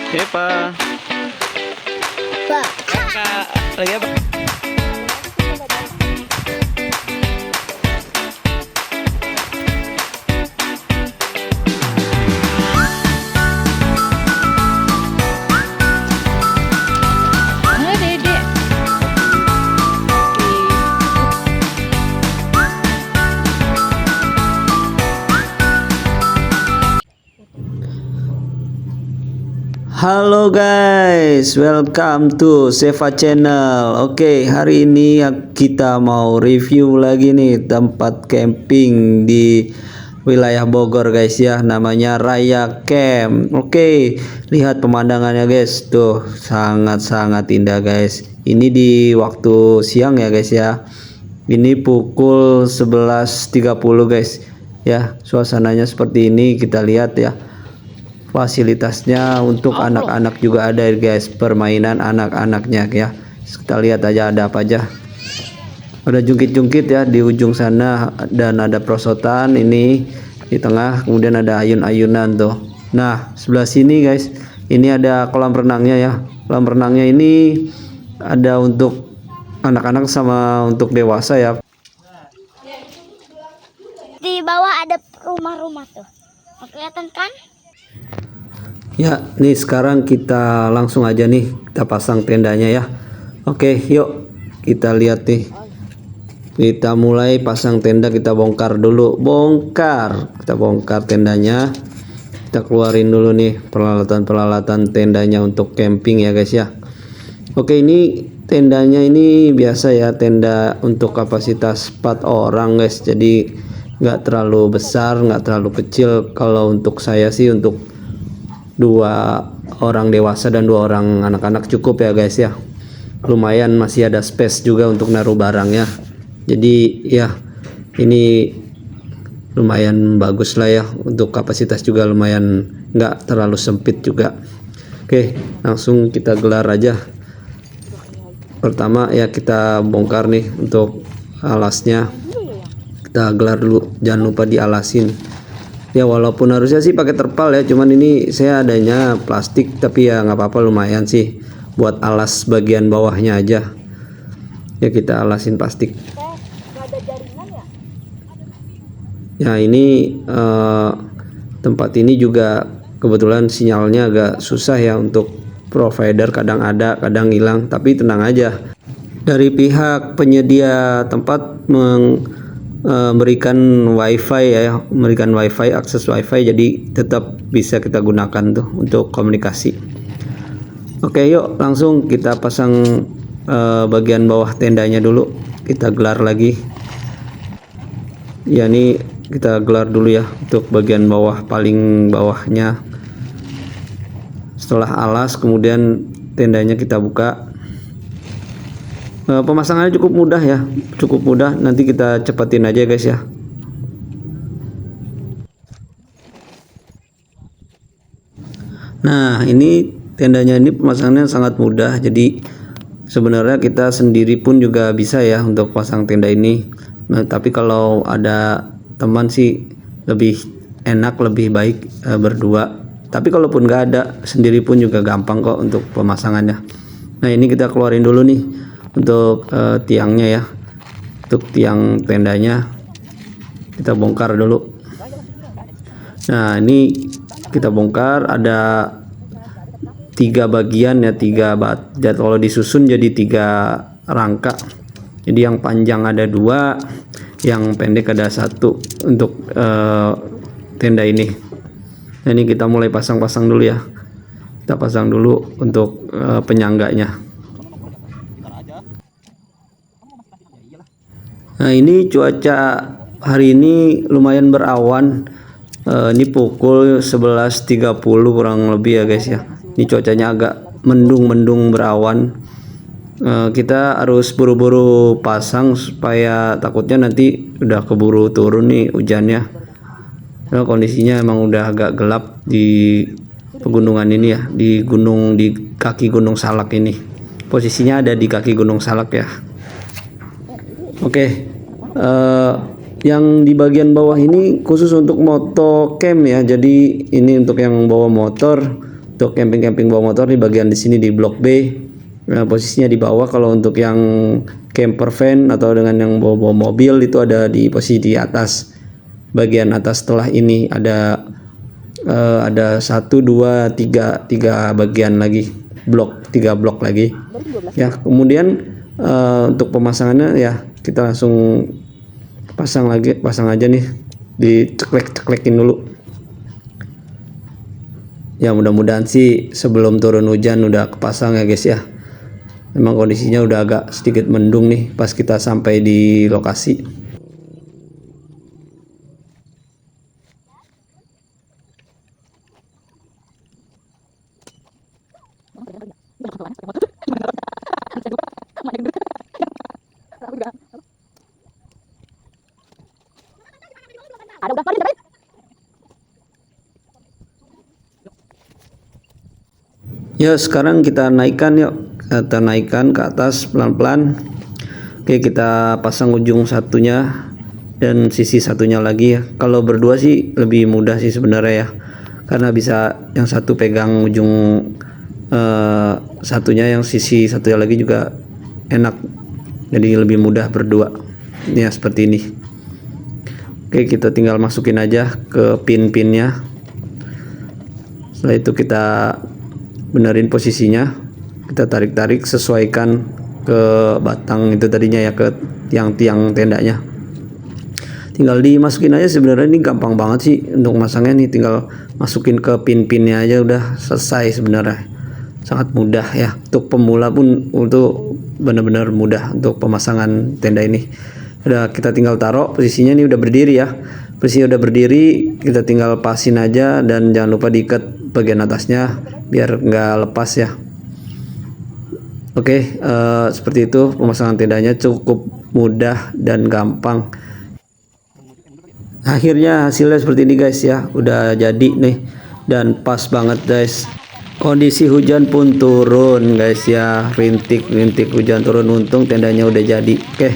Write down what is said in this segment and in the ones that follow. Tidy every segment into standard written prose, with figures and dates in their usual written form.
Eva, Pak. Kak, lagi apa? Mana Dedek? Halo guys, welcome to Seva Channel. Oke, hari ini kita mau review lagi nih tempat camping di wilayah Bogor guys ya, namanya Raya Camp. Oke, lihat pemandangannya guys, tuh sangat-sangat indah guys. Ini di waktu siang ya guys ya. Ini pukul 11.30 guys. Ya, suasananya seperti ini, kita lihat ya. Fasilitasnya untuk anak-anak juga ada guys, permainan anak-anaknya ya. Kita lihat aja ada apa aja. Ada jungkit-jungkit ya di ujung sana, dan ada perosotan ini di tengah, kemudian ada ayun-ayunan tuh. Nah, sebelah sini guys, ini ada kolam renangnya ya. Kolam renangnya ini ada untuk anak-anak sama untuk dewasa ya. Di bawah ada rumah-rumah tuh. Kelihatan kan? Ya, nih sekarang kita langsung aja nih kita pasang tendanya ya. Oke, yuk kita lihat nih. Kita mulai pasang tenda, kita bongkar dulu. Kita bongkar tendanya. Kita keluarin dulu nih peralatan-peralatan tendanya untuk camping ya guys ya. Oke, ini tendanya ini biasa ya, tenda untuk kapasitas 4 orang guys. Jadi nggak terlalu besar, nggak terlalu kecil. Kalau untuk saya sih untuk 2 orang dewasa dan 2 orang anak-anak cukup ya guys ya. Lumayan masih ada space juga untuk naruh barang ya. Jadi ya ini lumayan bagus lah ya, untuk kapasitas juga lumayan, nggak terlalu sempit juga. Oke, langsung kita gelar aja. Pertama ya kita bongkar nih untuk alasnya, kita gelar dulu, jangan lupa dialasin. Ya walaupun harusnya sih pakai terpal ya, cuman ini saya adanya plastik, tapi ya nggak apa-apa, lumayan sih buat alas bagian bawahnya aja. Ya kita alasin plastik. Ya ini tempat ini juga kebetulan sinyalnya agak susah ya untuk provider, kadang ada kadang hilang, tapi tenang aja. Dari pihak penyedia tempat memberikan wifi ya, memberikan wifi, akses wifi, jadi tetap bisa kita gunakan tuh untuk komunikasi. Oke, yuk langsung kita pasang bagian bawah tendanya dulu, kita gelar lagi ya. Ini kita gelar dulu ya untuk bagian bawah, paling bawahnya. Setelah alas kemudian tendanya kita buka. Pemasangannya cukup mudah ya, cukup mudah. Nanti kita cepetin aja guys ya. Nah, ini tendanya ini pemasangannya sangat mudah. Jadi sebenarnya kita sendiri pun juga bisa ya untuk pasang tenda ini. Nah, tapi kalau ada teman sih lebih enak, lebih baik berdua. Tapi kalaupun nggak ada, sendiri pun juga gampang kok untuk pemasangannya. Nah, ini kita keluarin dulu nih untuk tiangnya ya. Untuk tiang tendanya kita bongkar dulu. Nah, ini kita bongkar, ada 3 bagian ya, 3 bat. Jadi kalau disusun jadi 3 rangka. Jadi yang panjang ada 2, yang pendek ada 1 untuk tenda ini. Nah, ini kita mulai pasang-pasang dulu ya. Kita pasang dulu untuk penyangganya. Nah, ini cuaca hari ini lumayan berawan. Ini pukul 11.30 kurang lebih ya guys ya. Ini cuacanya agak mendung-mendung berawan. Kita harus buru-buru pasang supaya takutnya nanti udah keburu turun nih hujannya. Nah, kondisinya emang udah agak gelap di pegunungan ini ya, di kaki Gunung Salak ini. Posisinya ada di kaki Gunung Salak ya. Oke, yang di bagian bawah ini khusus untuk moto camp ya. Jadi ini untuk yang bawa motor Untuk camping-camping bawa motor di bagian di sini di blok B. Nah, posisinya di bawah. Kalau untuk yang camper van atau dengan yang bawa mobil itu ada di posisi di atas, bagian atas. Setelah ini ada 1, 2, 3 bagian lagi, tiga blok lagi ya. Kemudian untuk pemasangannya ya kita langsung pasang aja nih, diceklekin dulu ya. Mudah-mudahan sih sebelum turun hujan udah kepasang ya guys ya. Memang kondisinya udah agak sedikit mendung nih pas kita sampai di lokasi. Ya, sekarang kita naikkan yuk. Kita naikkan ke atas pelan-pelan. Oke, kita pasang ujung satunya dan sisi satunya lagi ya. Kalau berdua sih lebih mudah sih sebenarnya ya, karena bisa yang satu pegang ujung satunya, yang sisi satunya lagi juga enak. Jadi lebih mudah berdua ya, seperti ini. Oke, kita tinggal masukin aja ke pin-pinnya. Setelah itu kita benerin posisinya, kita tarik-tarik sesuaikan ke batang itu tadinya ya, ke tiang-tiang tendanya. Tinggal dimasukin aja. Sebenarnya ini gampang banget sih untuk masangnya nih, tinggal masukin ke pin-pinnya aja udah selesai sebenarnya. Sangat mudah ya, untuk pemula pun itu benar-benar mudah untuk pemasangan tenda ini. Udah, kita tinggal taruh posisinya. Ini udah berdiri ya, posisinya udah berdiri, kita tinggal pasin aja dan jangan lupa diikat bagian atasnya biar nggak lepas ya. Oke, seperti itu pemasangan tendanya, cukup mudah dan gampang. Akhirnya hasilnya seperti ini guys ya, udah jadi nih dan pas banget guys. Kondisi hujan pun turun guys ya, rintik-rintik hujan turun, untung tendanya udah jadi. Oke,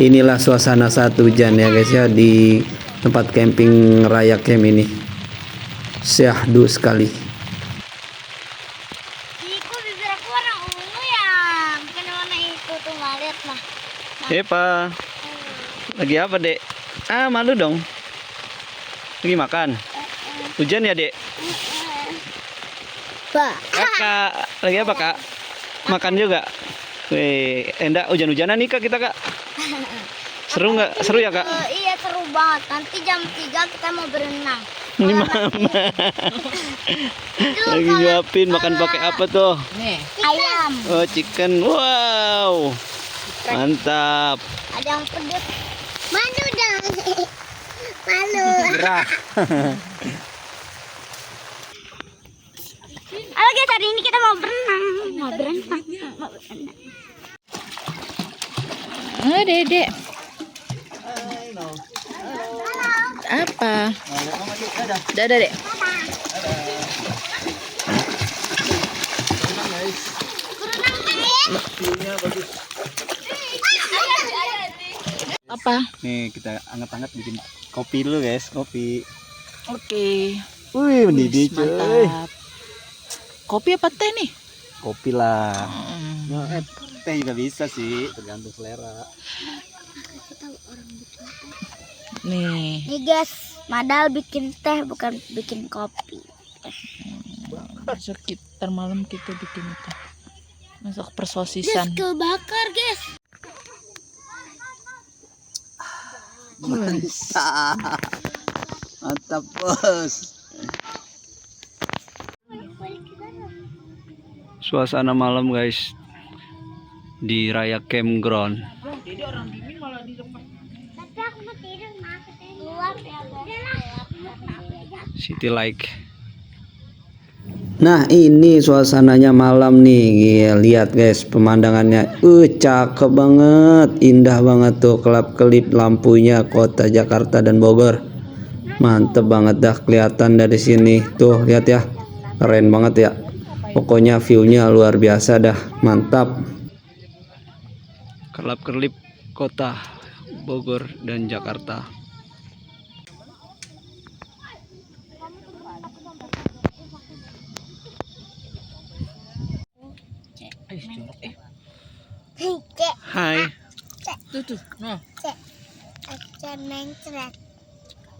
inilah suasana saat hujan ya guys ya di tempat camping Raya Camp ini. Syahdu sekali. Epa, lagi apa dek? Malu dong. Lagi makan. Hujan ya dek? Kakak, lagi apa kak? Makan juga. Wih, enggak hujan-hujanan nih kak kita kak. Seru nggak? Seru ya kak? Iya seru banget. Nanti jam 3 kita mau berenang. Ini mama. Lagi nyuapin, makan pakai apa tuh? Ayam. Oh chicken, wow. Mantap. Ada yang pedes. Malu dong. Malu. Gerah. Halo guys, hari ini kita mau berenang. Dedek. Apa? Dadah, Dek. Apa? Nih kita anget-anget bikin kopi dulu guys, kopi. Oke. Wih, mendidih cuy. Mantap. Kopi apa teh nih? Kopi lah. Teh juga bisa sih, tergantung selera. Nih. Nih guys, Madal bikin teh bukan bikin kopi. Besok kita malam kita bikin itu. Masuk persosisan. Kebakar guys. Mantap bos. Suasana malam guys di Raya Campground. City Like. Nah, ini suasananya malam nih. Lihat guys pemandangannya. Cakep banget, indah banget tuh, kelap-kelip lampunya kota Jakarta dan Bogor. Mantep banget dah kelihatan dari sini. Tuh, lihat ya. Keren banget ya. Pokoknya view-nya luar biasa dah. Mantap. Kelap-kelip kota Bogor dan Jakarta. Tuh. Nah. Acan mencret.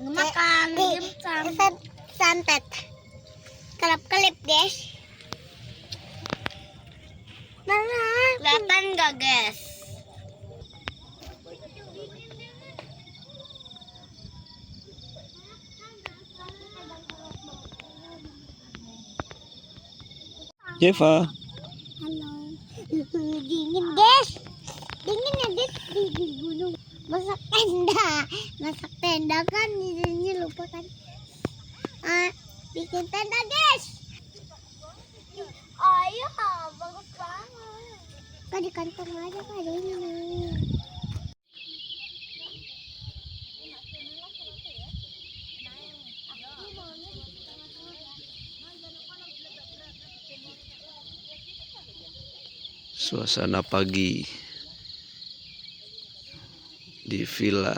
Makan santet. Kelap-kelip, guys. Mana? Kelihatan nggak, guys? Jeva, Halo. Dingin, guys. Dingin ya, guys, di gunung. Masak tenda kan di sini, lupa kan. Bikin tenda, guys. Ayo, bagus banget. Kak, di kantong aja, Kak, ada ini. suasana pagi di villa